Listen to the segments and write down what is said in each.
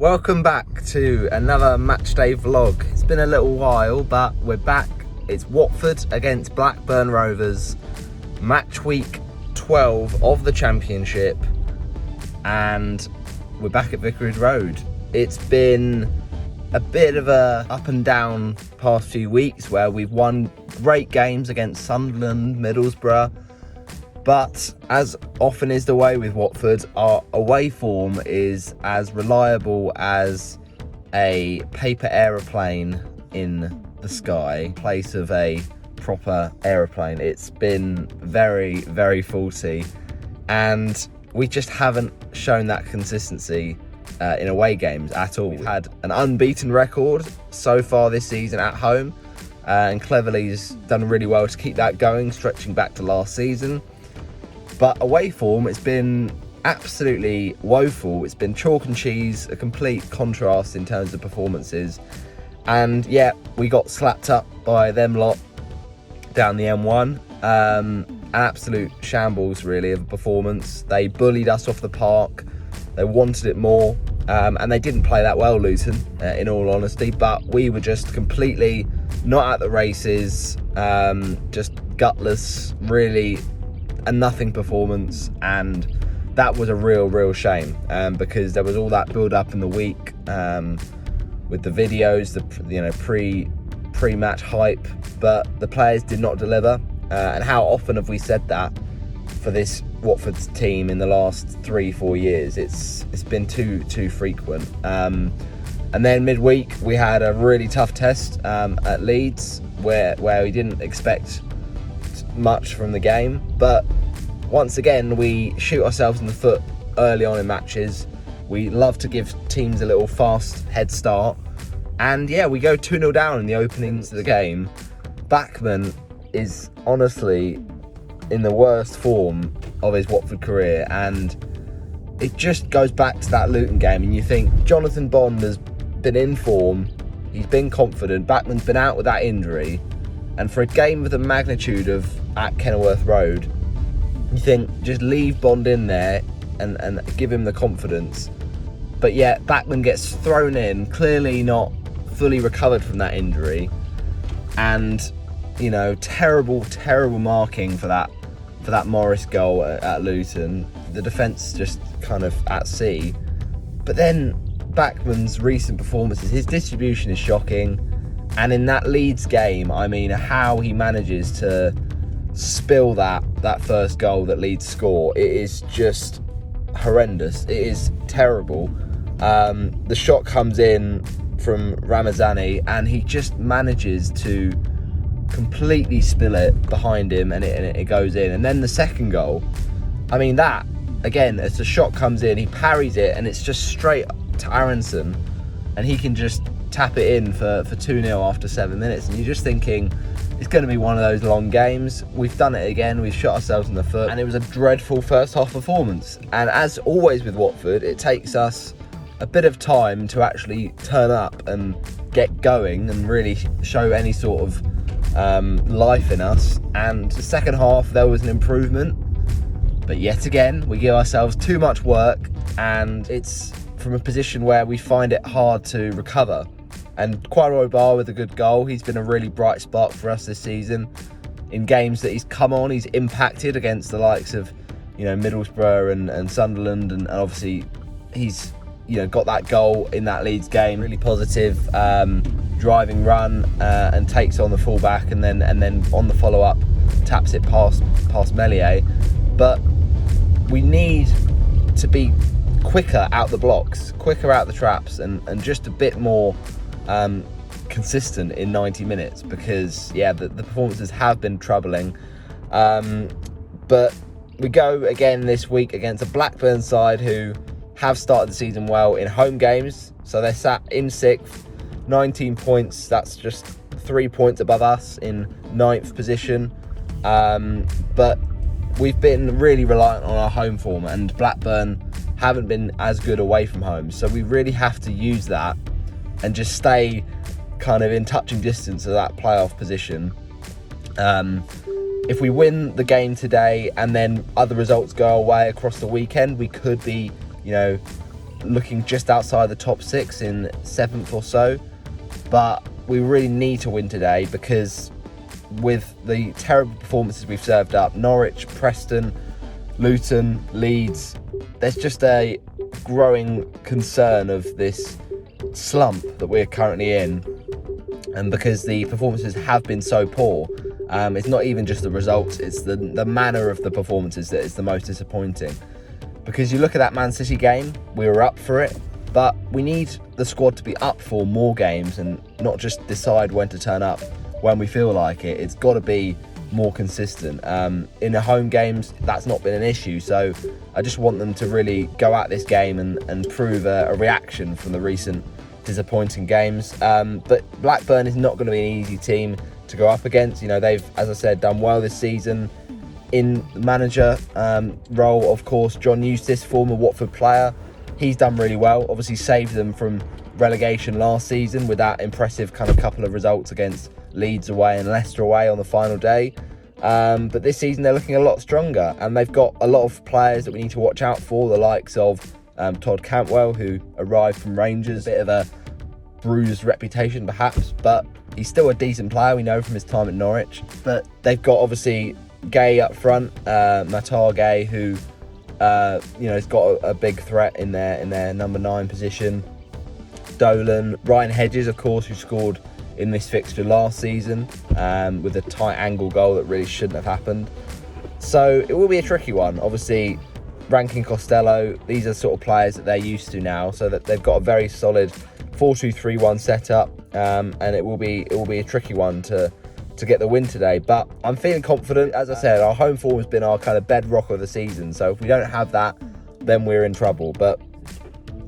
Welcome back to another matchday vlog. It's been a little while, but we're back. It's Watford against Blackburn Rovers, match week 12 of the Championship, and we're back at Vicarage Road. It's been a bit of a up and down past few weeks where we've won great games against Sunderland, Middlesbrough, but as often is the way with Watford, our away form is as reliable as a paper aeroplane in the sky in place of a proper aeroplane. It's been very, very faulty, and we just haven't shown that consistency in away games at all. We've had an unbeaten record so far this season at home, and Cleverley's done really well to keep that going, stretching back to last season. But away form, it's been absolutely woeful. It's been chalk and cheese, a complete contrast in terms of performances. And yeah, we got slapped up by them lot down the M1. An absolute shambles, really, of a performance. They bullied us off the park. They wanted it more. And they didn't play that well, Luton, in all honesty. But we were just completely not at the races, just gutless, really a nothing performance, and that was a real shame, because there was all that build up in the week with the videos, the pre-match hype, but the players did not deliver. And how often have we said that for this Watford's team in the last 3-4 years? It's been too frequent. And then midweek we had a really tough test at Leeds where we didn't expect much from the game, but once again we shoot ourselves in the foot early on in matches. We love to give teams a little fast head start, and yeah, we go 2-0 down in the openings of the game. Bachmann is honestly in the worst form of his Watford career, and it just goes back to that Luton game, and you think Jonathan Bond has been in form, he's been confident, Bachmann's been out with that injury, and for a game of the magnitude of at Kenilworth Road, you think just leave Bond in there and give him the confidence. But yet Bachmann gets thrown in, clearly not fully recovered from that injury, and terrible marking for that Morris goal at Luton. The defence just kind of at sea. But then Bachmann's recent performances, his distribution is shocking. And in that Leeds game, I mean, how he manages to spill that first goal that Leeds score, it is just horrendous. It is terrible. The shot comes in from Ramazani, and he just manages to completely spill it behind him, and it goes in. And then the second goal, I mean, that, again, as the shot comes in, he parries it, and it's just straight to Aronson, and he can just tap it in for 2-0 after 7 minutes, and you're just thinking it's going to be one of those long games. We've done it again, we've shot ourselves in the foot, and it was a dreadful first half performance. And as always with Watford, it takes us a bit of time to actually turn up and get going and really show any sort of life in us. And the second half there was an improvement, but yet again we give ourselves too much work, and it's from a position where we find it hard to recover. And Kwaro Bar with a good goal. He's been a really bright spark for us this season. In games that he's come on, he's impacted against the likes of, Middlesbrough and Sunderland, and obviously he's, got that goal in that Leeds game. Really positive driving run, and takes on the fullback, and then on the follow up taps it past Meslier. But we need to be quicker out the blocks, quicker out the traps, and just a bit more consistent in 90 minutes, because the performances have been troubling. But we go again this week against a Blackburn side who have started the season well in home games, so they're sat in 6th, 19 points. That's just 3 points above us in 9th position. But we've been really reliant on our home form, and Blackburn haven't been as good away from home, so we really have to use that and just stay kind of in touching distance of that playoff position. If we win the game today and then other results go away across the weekend, we could be, looking just outside the top 6 in 7th or so. But we really need to win today, because with the terrible performances we've served up, Norwich, Preston, Luton, Leeds, there's just a growing concern of this slump that we're currently in. And because the performances have been so poor, it's not even just the results, it's the manner of the performances that is the most disappointing. Because you look at that Man City game, we were up for it, but we need the squad to be up for more games and not just decide when to turn up when we feel like it. It's got to be more consistent. In the home games, that's not been an issue, so I just want them to really go at this game and prove a reaction from the recent disappointing games. But Blackburn is not going to be an easy team to go up against. You know, they've, as I said, done well this season. In the manager role, of course, John Eustace, former Watford player, he's done really well. Obviously saved them from relegation last season with that impressive kind of couple of results against Leeds away and Leicester away on the final day. But this season they're looking a lot stronger, and they've got a lot of players that we need to watch out for, the likes of Todd Cantwell, who arrived from Rangers, a bit of a bruised reputation perhaps, but he's still a decent player, we know from his time at Norwich. But they've got obviously Gay up front, Matar Gay, who has got a big threat in their number 9 position. Dolan, Ryan Hedges, of course, who scored in this fixture last season with a tight angle goal that really shouldn't have happened. So it will be a tricky one. Obviously, Rankin Costello, these are sort of players that they're used to now, so that they've got a very solid 4-2-3-1 setup, and it will be a tricky one to get the win today. But I'm feeling confident. As I said, our home form has been our kind of bedrock of the season, so if we don't have that, then we're in trouble. But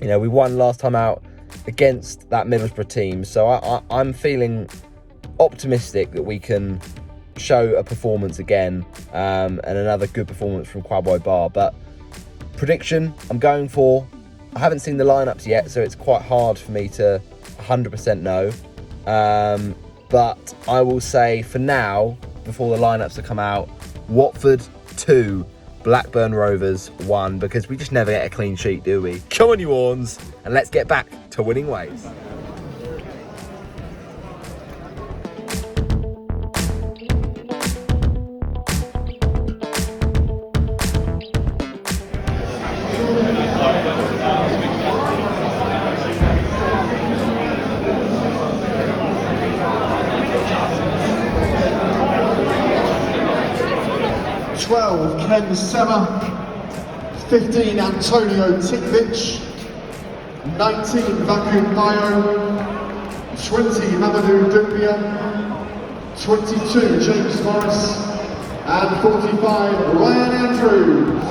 we won last time out against that Middlesbrough team, so I'm feeling optimistic that we can show a performance again, and another good performance from Kwaboi Bar. But prediction, I'm going for, I haven't seen the lineups yet, so it's quite hard for me to 100% know, but I will say for now, before the lineups have come out, Watford 2, Blackburn Rovers 1, because we just never get a clean sheet, do we? Come on, you Orns, and let's get back to winning ways. Ken Sema, 15 Antonio Tikvich, 19 Vacu Mayo, 20 Mamadou Dumbia, 22 James Morris, and 45 Ryan Andrews.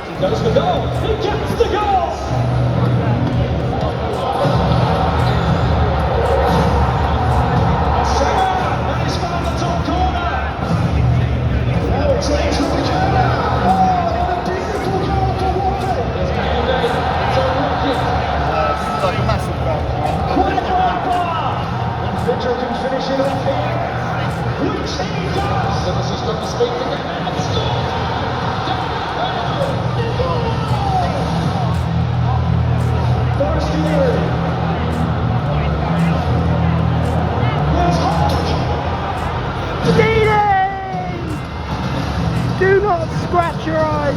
He goes for goal, he gets the goal! Do not scratch your eyes.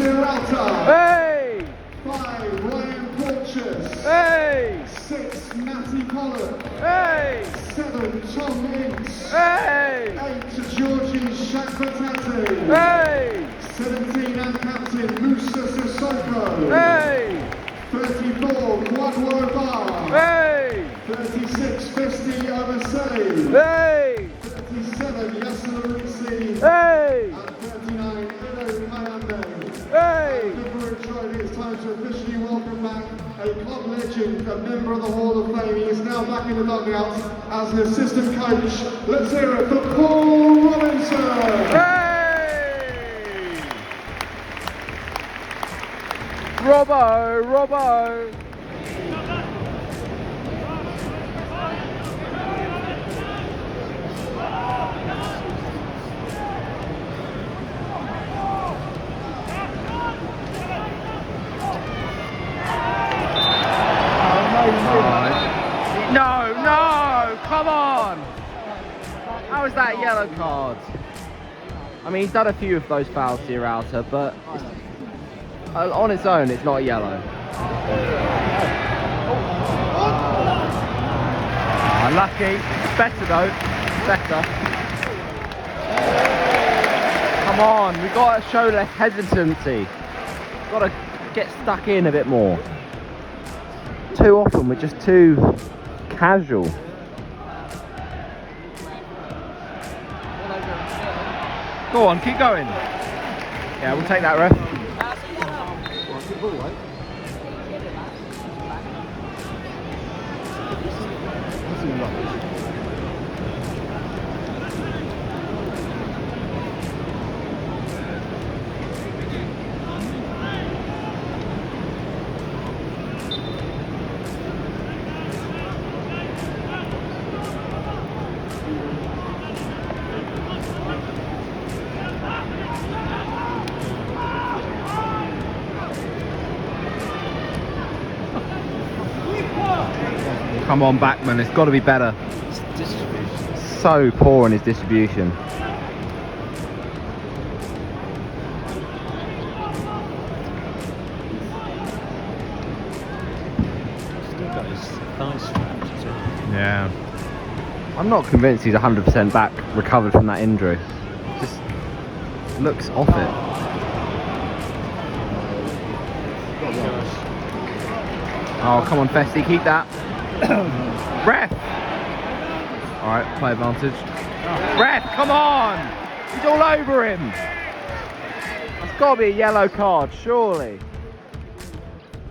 Giralta. Hey! 5, Ryan Porteous. Hey! 6, Matty Pollock. Hey! 7, Tom Ince. Hey! 8, Georgie Shakbatati. Hey! 17, and captain Musa Sissoko. Hey! 34, Kwadwo Bar. Hey! 36, Festy Ebosele. Hey! 37, Yasalarisi. Hey! And 39, Kayembe. Hey! Before enjoying it, it's time to officially welcome back a club legend, a member of the Hall of Fame. He is now back in the dugout as an assistant coach. Let's hear it for Paul Robinson. Hey! Robbo! No, come on! How is that a yellow card? I mean, he's done a few of those fouls to Giralta, but on its own, it's not a yellow. Unlucky. Better though. Better. Come on, we've got to show less hesitancy. Got to get stuck in a bit more. Too often we're just too casual. Go on, keep going. Yeah, we'll take that, ref. Come on, Backman, it's got to be better. So poor in his distribution. Yeah. I'm not convinced he's 100% back, recovered from that injury. Just looks off it. Oh, come on, Festy, keep that. Ref! Alright, play advantage. Ref, come on! He's all over him! That's got to be a yellow card, surely.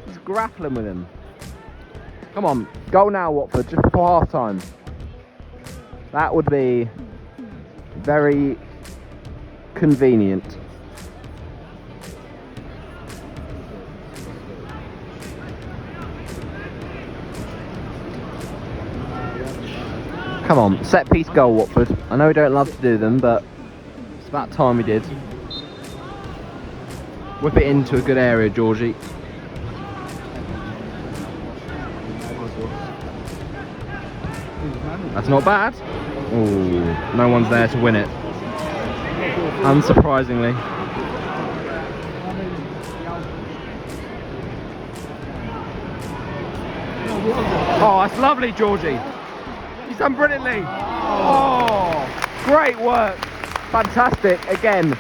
He's grappling with him. Come on, goal now, Watford, just before half time. That would be very convenient. Come on, set piece goal, Watford. I know we don't love to do them, but it's about time we did. Whip it into a good area, Georgie. That's not bad. Ooh, no one's there to win it. Unsurprisingly. Oh, that's lovely, Georgie. He's done brilliantly. Oh, great work. Fantastic again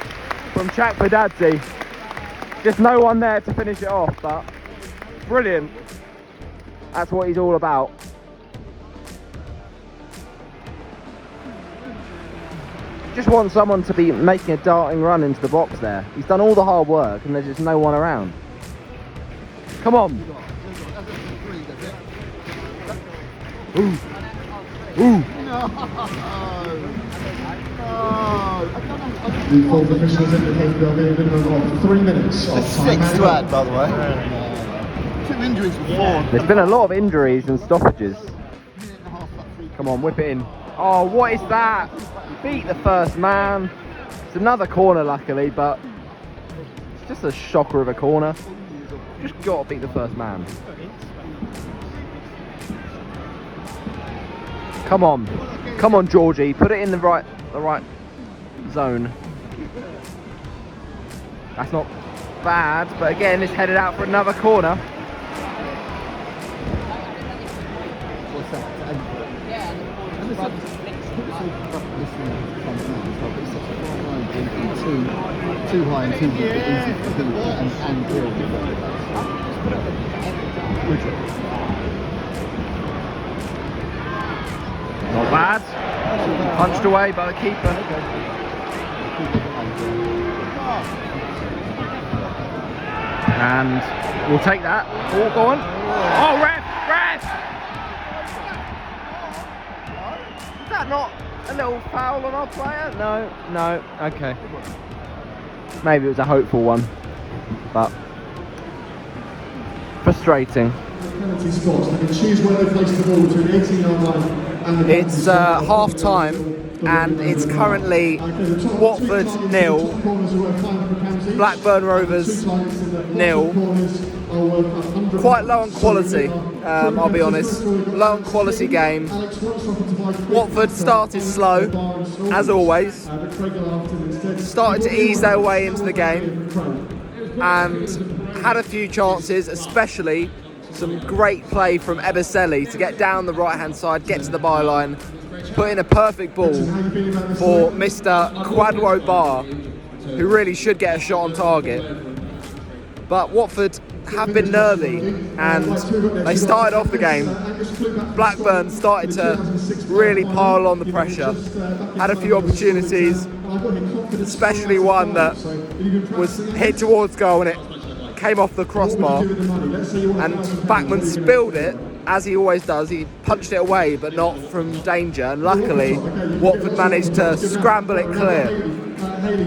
from Chakpadadze. Just no one there to finish it off, but brilliant. That's what he's all about. Just want someone to be making a darting run into the box there. He's done all the hard work and there's just no one around. Come on. Ooh. Ooh. The fourth officials indicate there'll be a minimum of 3 minutes of time. 6 to add, by the way. 2 injuries before. There's been a lot of injuries and stoppages. Come on, whip it in. Oh, what is that? Beat the first man. It's another corner, luckily, but it's just a shocker of a corner. Just got to beat the first man. Come on, Georgie. Put it in the right zone. That's not. bad, but again, it's headed out for another corner. What's that? Too high and too easy to do and build. Not bad. Punched away by the keeper. And we'll take that. Oh, go on. Oh, ref! Is that not a little foul on our player? No, okay. Maybe it was a hopeful one, but frustrating. Penalty spots. They can choose where they place the ball between the 18-yard line and the It's half time, and it's currently Watford 0, Blackburn Rovers 0. Quite low on quality, I'll be honest. Low on quality game. Watford started slow, as always. Started to ease their way into the game and had a few chances, especially some great play from Ebosele to get down the right hand side, get to the byline, put in a perfect ball for Mr. Kwadwo Bar, who really should get a shot on target. But Watford have been nervy, and they started off the game. Blackburn started to really pile on the pressure, had a few opportunities, especially one that was hit towards goal and it came off the crossbar, and Backman spilled it as he always does. He punched it away, but not from danger, and luckily Watford managed to scramble it clear.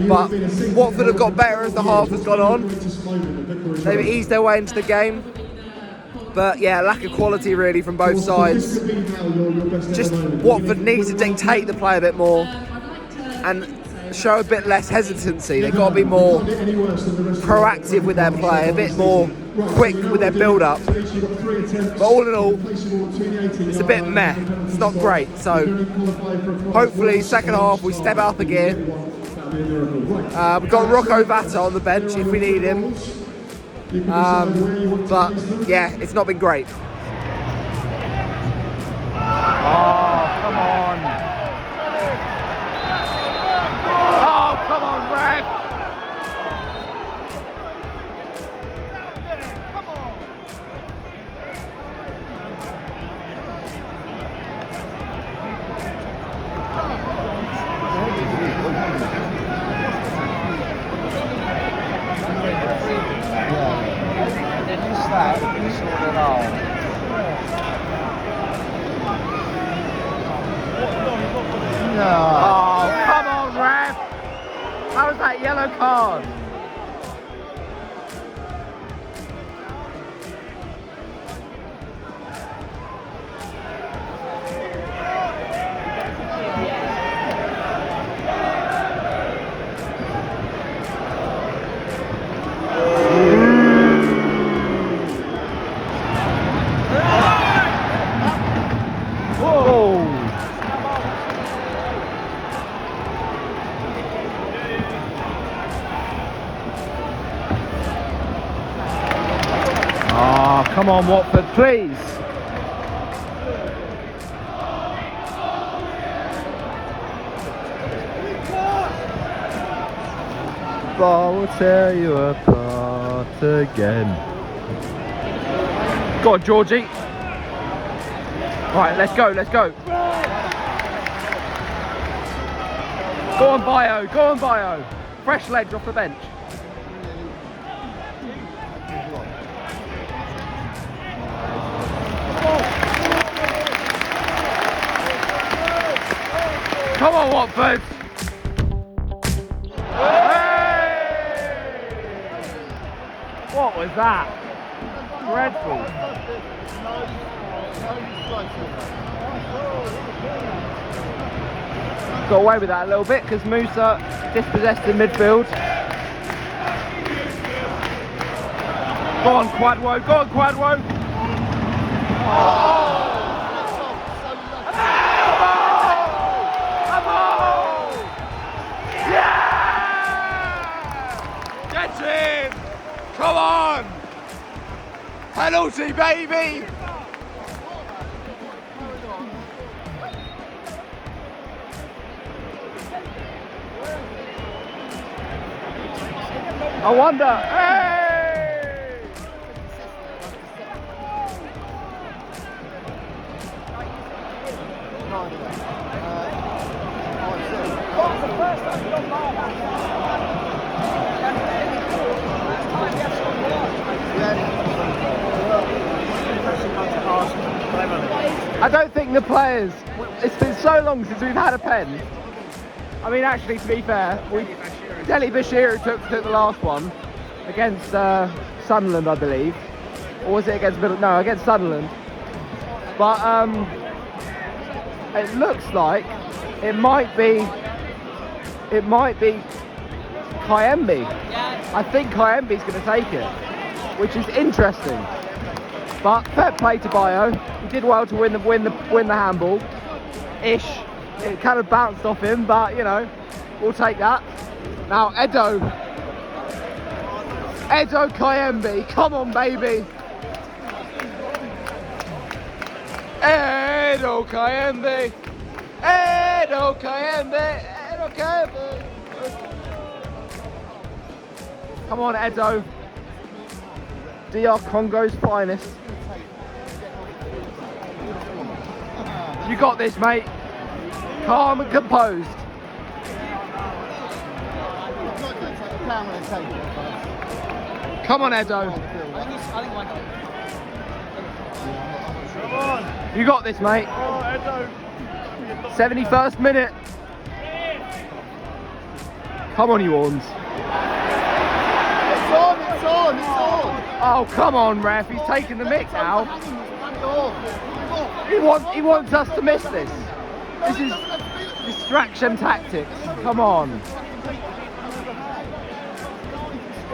But Watford have got better as the half has gone on. They've eased their way into the game, but yeah, lack of quality really from both sides. Just Watford needs to dictate the play a bit more and show a bit less hesitancy. They've got to be more proactive with their play, a bit more quick with their build-up. But all in all, it's a bit meh. It's not great. So hopefully second half we step up a gear. We've got Rocco Vata on the bench if we need him. But yeah, it's not been great. Oh, come on. Oh, come on, ref. Oh, come on, ref! How was that yellow card? Come on, Watford, please. Bar will tear you apart again. Go on, Georgie. Right, let's go, let's go. Go on, Bio, go on, Bio. Fresh legs off the bench. Come on, Watford! Hey! What was that? Dreadful. Got away with that a little bit because Musa dispossessed in midfield. Go on, Kwadwo! Go on, Kwadwo! Oh! Come on! Penalty, baby! I wonder. Hey! I don't think the players, it's been so long since we've had a pen. I mean, actually, to be fair, Deli Bashir took the last one against Sunderland, I believe. Or was it against Middle? No, against Sunderland. But it looks like it might be Kayembe. I think Kayembe's going to take it, which is interesting. But fair play to Bio. He did well to win the handball. Ish. It kind of bounced off him, but you know, we'll take that. Now Edo Kayembe, come on baby. Edo Kayembe. Edo Kayembe. Edo Kayembe. Come on Edo. DR Congo's finest. You got this, mate. Calm and composed. Come on, Edo. You got this, mate. 71st minute. Come on, you horns. It's on. Oh, come on, ref. He's taking the mick now. He wants us to miss this. This is distraction tactics. Come on.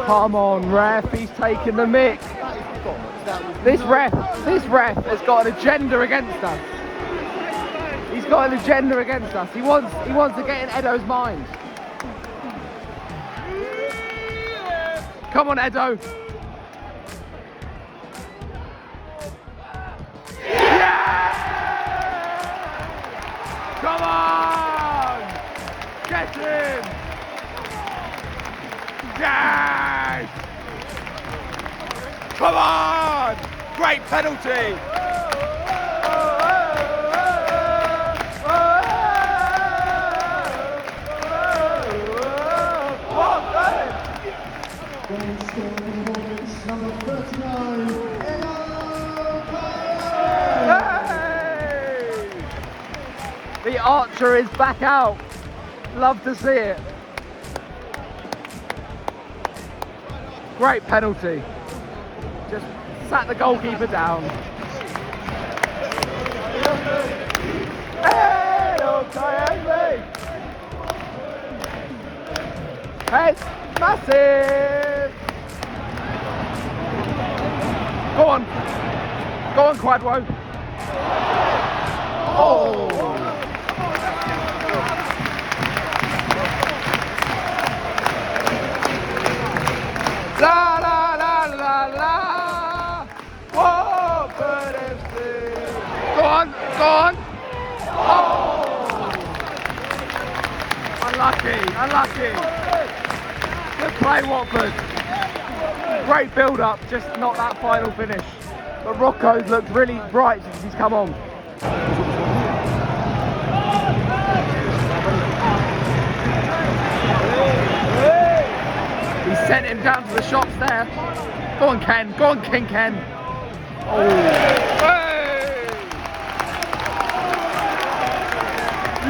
Come on, ref. He's taking the mick. This ref has got an agenda against us. He's got an agenda against us. He wants to get in Edo's mind. Come on, Edo. Come on! Get him! Yes! Come on! Great penalty! Number 39. The archer is back out. Love to see it. Great penalty. Just sat the goalkeeper down. Head, massive. Go on, Quadwo. Oh. La la la la la. Watford FC. Go on. Oh. Unlucky. Good play, Watford. Great build-up, just not that final finish. But Rocco's looked really bright since he's come on. He sent him down to the shops there. Go on, Ken. Go on, King Ken. Oh. Hey!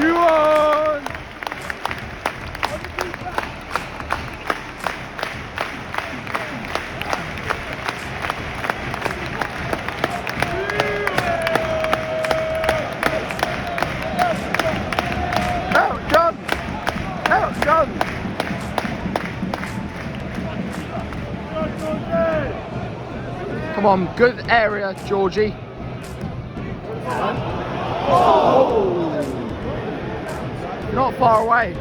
You won! John! Come on, good area, Georgie. Oh. Not far away.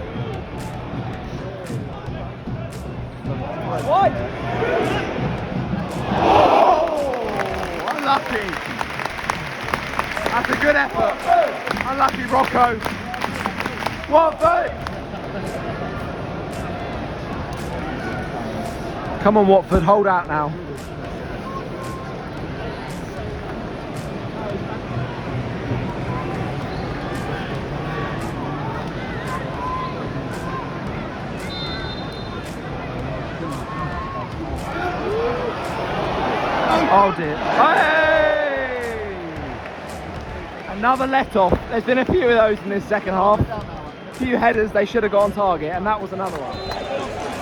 Wide. Unlucky. That's a good effort. Unlucky Rocco. Watford! Come on Watford, hold out now. Oh dear. Hey! Another let off. There's been a few of those in this second half. A few headers they should have got on target, and that was another one.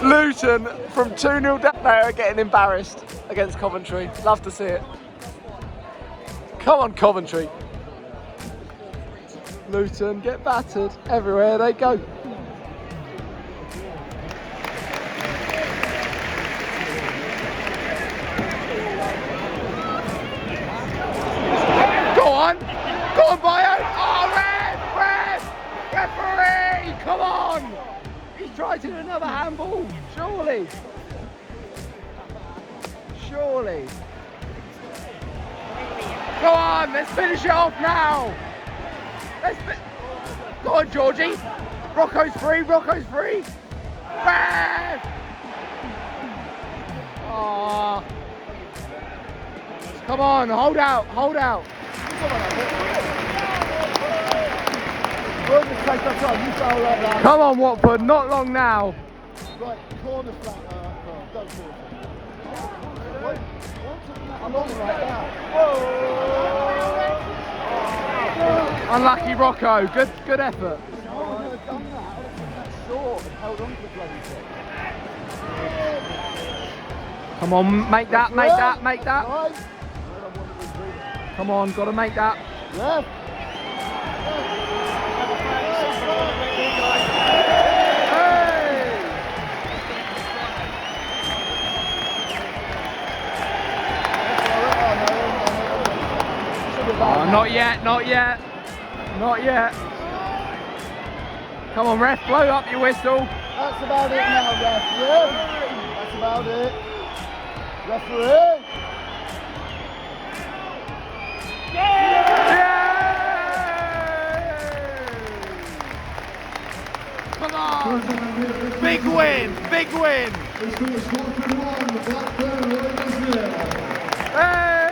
Luton from 2-0 down there getting embarrassed against Coventry. Love to see it. Come on Coventry. Luton get battered everywhere they go. Go on, Bio! Oh, referee! Come on! He's tried to do another handball, surely. Surely. Go on, let's finish it off now. Go on, Georgie. Rocco's free. Ref! Oh. Come on, hold out. Come on, Watford, not long now. Right, corner flat. Don't force it. I'm on right now. Unlucky Rocco, good effort. Come on, make that. Come on, gotta make that. Yeah. Oh, not yet. Come on, ref, blow up your whistle. That's about it now, ref. Yeah. That's about it. Referee. Yeah! Come on! Big win! It's finished Watford 1, Blackburn Rovers 0. Hey!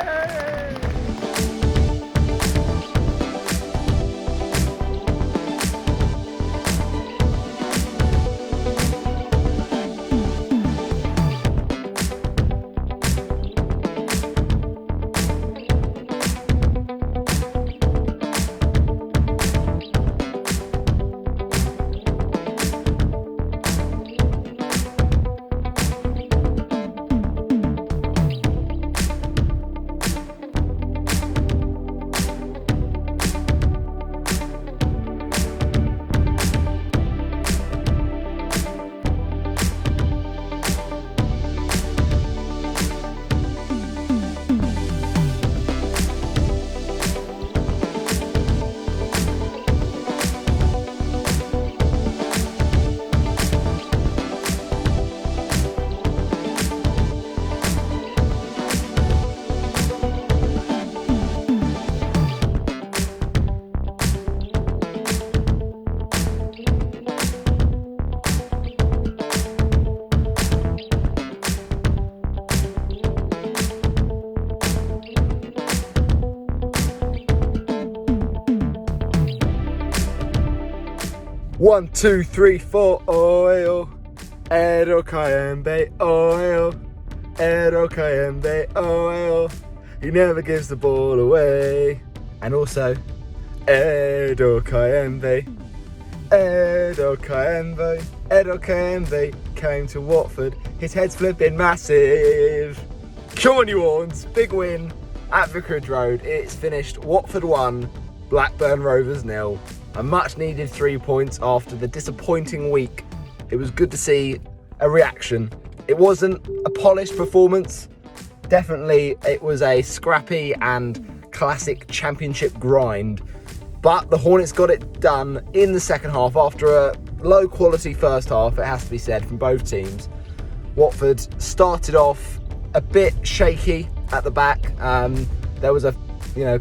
One, two, three, four, oil. Ero Kayembe, oil. Ero Kayembe, oil. He never gives the ball away. And also, Edo Kayembe, Edo Kayembe, Edo Kayembe came to Watford. His head's flipping massive. Come on, you Horns, big win at Vicarage Road. It's finished Watford 1, Blackburn Rovers 0. A much needed 3 points after the disappointing week. It was good to see a reaction. It wasn't a polished performance. Definitely it was a scrappy and classic championship grind. But the Hornets got it done in the second half after a low quality first half, it has to be said, from both teams. Watford started off a bit shaky at the back. there was a,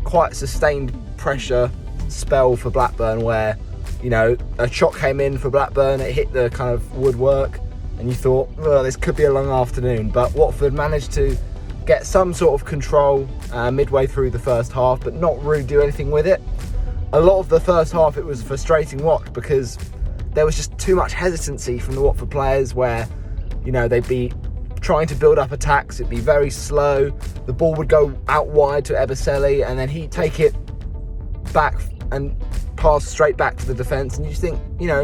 quite sustained pressure spell for Blackburn where, a shot came in for Blackburn, it hit the kind of woodwork, and you thought, well, this could be a long afternoon. But Watford managed to get some sort of control midway through the first half, but not really do anything with it. A lot of the first half, it was a frustrating watch because there was just too much hesitancy from the Watford players where, they'd be trying to build up attacks, it'd be very slow, the ball would go out wide to Ebosele, and then he'd take it back and pass straight back to the defence, and you just think,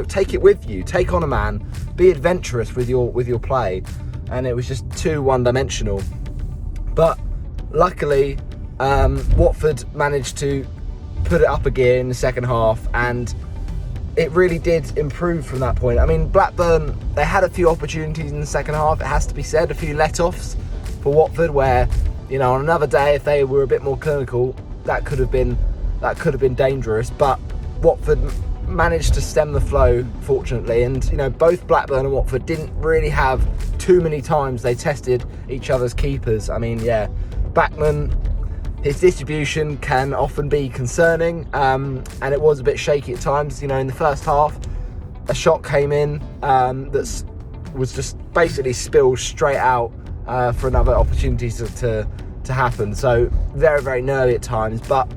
take it with you, take on a man, be adventurous with your play, and it was just too one-dimensional. But luckily, Watford managed to put it up a gear in the second half, and it really did improve from that point. I mean, Blackburn, they had a few opportunities in the second half, it has to be said, a few let-offs for Watford where, on another day, if they were a bit more clinical, that could have been dangerous. But Watford managed to stem the flow, fortunately, and both Blackburn and Watford didn't really have too many times they tested each other's keepers. I mean, Bachmann, his distribution can often be concerning, and it was a bit shaky at times. In the first half, a shot came in that was just basically spilled straight out for another opportunity to happen. So very, very nervy at times, but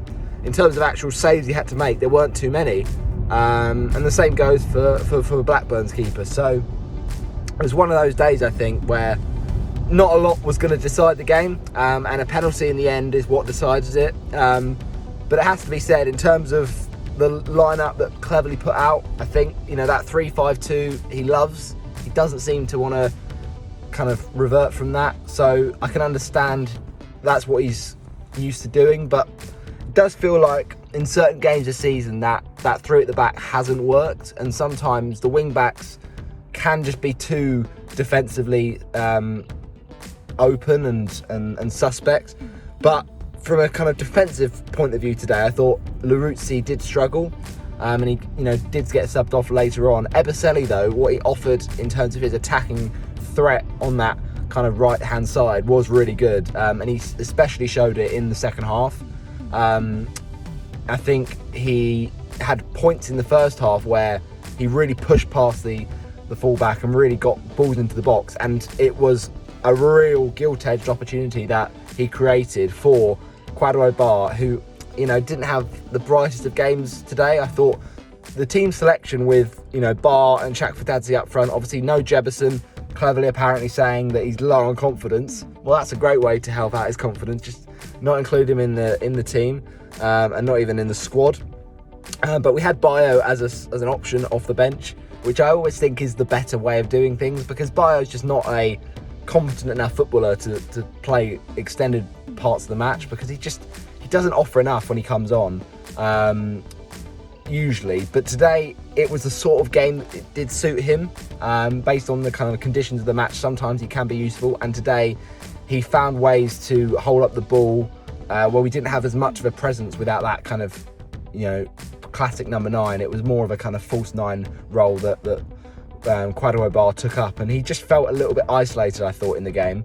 in terms of actual saves he had to make, there weren't too many. And the same goes for Blackburn's keeper. So it was one of those days, I think, where not a lot was going to decide the game, and a penalty in the end is what decides it. But it has to be said, in terms of the lineup that Cleverley put out, I think, that 3-5-2 he loves. He doesn't seem to want to kind of revert from that. So I can understand that's what he's used to doing, but it does feel like in certain games this season that three at the back hasn't worked, and sometimes the wing backs can just be too defensively open and suspect. But from a kind of defensive point of view today, I thought Laruzzi did struggle, and he did get subbed off later on. Ebosele, though, what he offered in terms of his attacking threat on that kind of right hand side was really good, and he especially showed it in the second half. I think he had points in the first half where he really pushed past the fullback and really got balls into the box, and it was a real gilt-edged opportunity that he created for Kwadwo Bar, who didn't have the brightest of games today. I thought the team selection with Bar and Chakfatadze up front, obviously no Jebison, Cleverley apparently saying that he's low on confidence. Well, that's a great way to help out his confidence, just not include him in the team, and not even in the squad. But we had Bio as an option off the bench, which I always think is the better way of doing things, because Bio's just not a competent enough footballer to play extended parts of the match, because he doesn't offer enough when he comes on, usually. But today it was the sort of game that it did suit him, based on the kind of conditions of the match. Sometimes he can be useful, and today he found ways to hold up the ball where we didn't have as much of a presence without that kind of classic number 9. It was more of a kind of false 9 role that Kwadwo Bar took up, and he just felt a little bit isolated, I thought, in the game.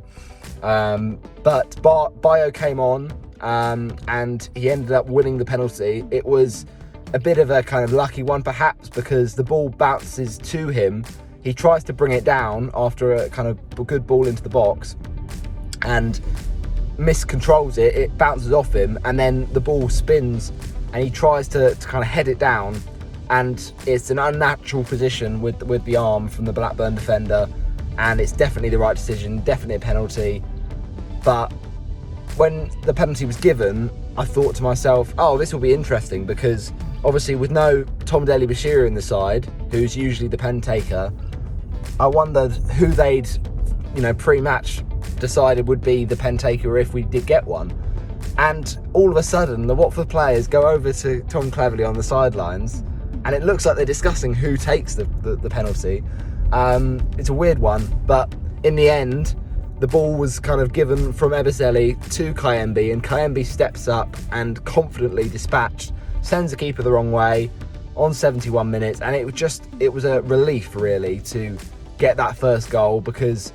But Bio came on, and he ended up winning the penalty. It was a bit of a kind of lucky one, perhaps, because the ball bounces to him. He tries to bring it down after a kind of good ball into the box and miscontrols it. It bounces off him, and then the ball spins, and he tries to kind of head it down, and it's an unnatural position with the arm from the Blackburn defender, and it's definitely the right decision, definitely a penalty. But when the penalty was given, I thought to myself, oh, this will be interesting, because obviously with no Tom Daly-Bashir in the side, who's usually the pen taker, I wondered who they'd pre-match decided would be the pen taker if we did get one. And all of a sudden the Watford players go over to Tom Cleverley on the sidelines, and it looks like they're discussing who takes the penalty. It's a weird one, but in the end the ball was kind of given from Ebosele to Kayembe, and Kayembe steps up and confidently dispatched, sends the keeper the wrong way on 71 minutes, and it was a relief really to get that first goal, because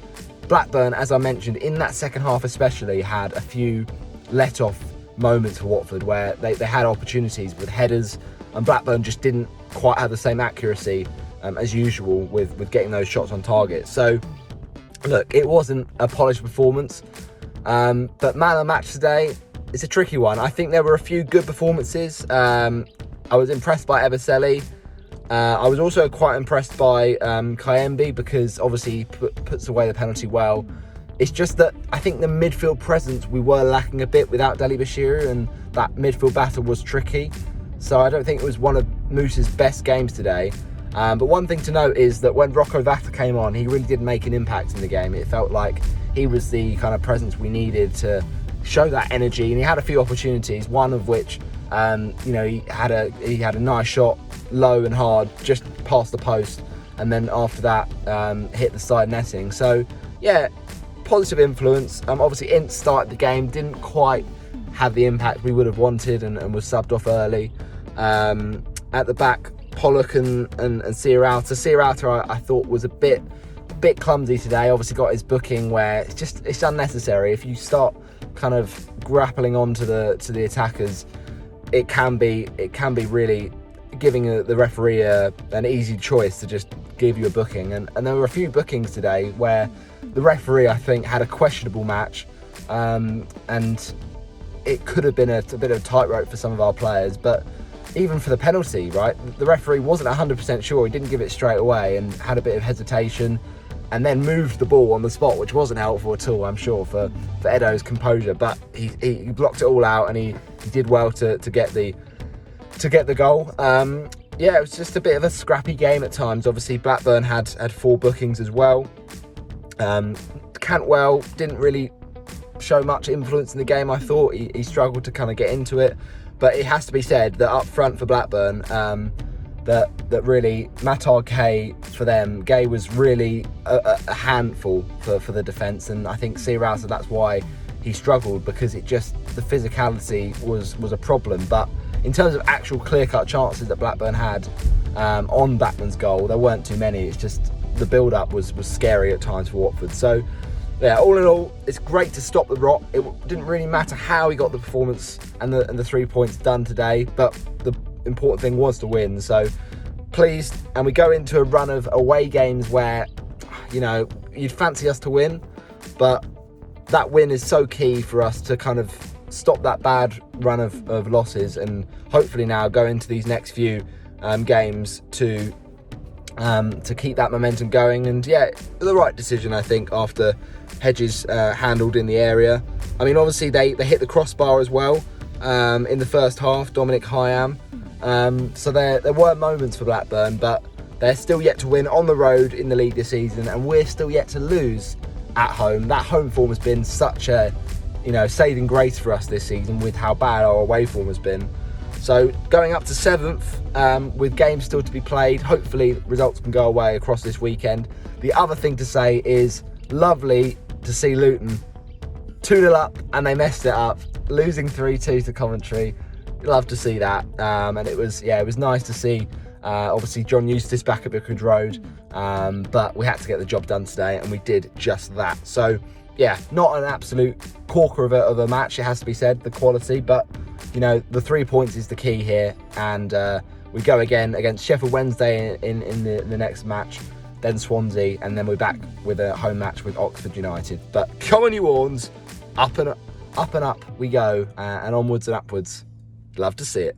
Blackburn, as I mentioned, in that second half especially, had a few let-off moments for Watford where they had opportunities with headers, and Blackburn just didn't quite have the same accuracy as usual with getting those shots on target. So look, it wasn't a polished performance, but man of the match today, it's a tricky one. I think there were a few good performances. I was impressed by Ebosele. I was also quite impressed by Kayembe, because obviously he puts away the penalty well. It's just that I think the midfield presence, we were lacking a bit without Dele Bashiru, and that midfield battle was tricky. So I don't think it was one of Moose's best games today. But one thing to note is that when Rocco Vata came on, he really did make an impact in the game. It felt like he was the kind of presence we needed to show that energy, and he had a few opportunities, one of which he had a nice shot, low and hard, just past the post, and then after that hit the side netting. So yeah, positive influence. Obviously Ince started the game, didn't quite have the impact we would have wanted, and was subbed off early. At the back, Pollock and Searauter. Searauter I thought was a bit clumsy today. Obviously got his booking where it's unnecessary. If you start kind of grappling onto the attackers, it can be really giving the referee an easy choice to just give you a booking. And there were a few bookings today where the referee, I think, had a questionable match, and it could have been a bit of a tightrope for some of our players. But even for the penalty, right, the referee wasn't 100% sure. He didn't give it straight away and had a bit of hesitation, and then moved the ball on the spot, which wasn't helpful at all, I'm sure, for Edo's composure. But he blocked it all out, and he did well to get the goal. Yeah, it was just a bit of a scrappy game at times. Obviously, Blackburn had 4 bookings as well. Cantwell didn't really show much influence in the game. I thought he struggled to kind of get into it. But it has to be said that up front for Blackburn, that really Matar Gay for them. Gay was really a handful for the defence, and I think Searauter, that's why he struggled, because the physicality was a problem. But in terms of actual clear-cut chances that Blackburn had on Blackburn's goal, there weren't too many. It's just the build-up was scary at times for Watford. So yeah, all in all, it's great to stop the rot. It didn't really matter how he got the performance and the 3 points done today, but the important thing was to win. So pleased, and we go into a run of away games where, you'd fancy us to win, but that win is so key for us to kind of stop that bad run of losses, and hopefully now go into these next few games to keep that momentum going. And yeah, the right decision, I think, after Hedges handled in the area. I mean, obviously they hit the crossbar as well in the first half, Dominic Hyam. So there were moments for Blackburn, but they're still yet to win on the road in the league this season, and we're still yet to lose at home. That home form has been such a saving grace for us this season, with how bad our away form has been. So going up to 7th, with games still to be played, hopefully results can go away across this weekend. The other thing to say is, lovely to see Luton 2-0 up, and they messed it up, losing 3-2 to Coventry. Love to see that, and it was nice to see. Obviously John Eustace back at Vicarage Road, but we had to get the job done today, and we did just that. So yeah, not an absolute corker of a match, it has to be said, the quality, but the 3 points is the key here, and we go again against Sheffield Wednesday in the next match, then Swansea, and then we're back with a home match with Oxford United. But come on, you Horns, up and up we go, and onwards and upwards. Love to see it.